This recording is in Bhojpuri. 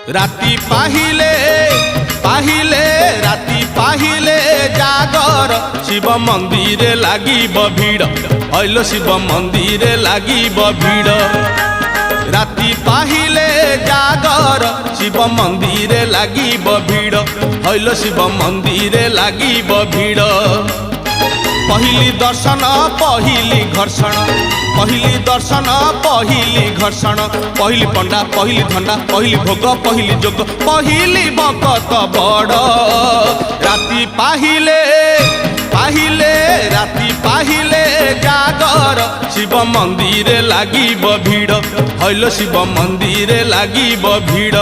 राति पाहिले पाहिले राति पाहिले जागर शिव मंदिर लागिब भीड़ हइलो शिव मंदिर लागिब भीड़ राति पाहिले जागर शिव मंदिर लागिब भीड़ हइलो शिव मंदिर लागिब भीड़ पहली दर्शन पहली घर्षण पहली दर्शन पहली घर्षण पहली पंडा पहली धंडा पहली भोग पहली जोग पहली भगत बड़ राति पाहिले पाहिले राति पाहिले जागर शिव मंदिर लागिब भीड़ हइलो शिव मंदिर लागिब भीड़।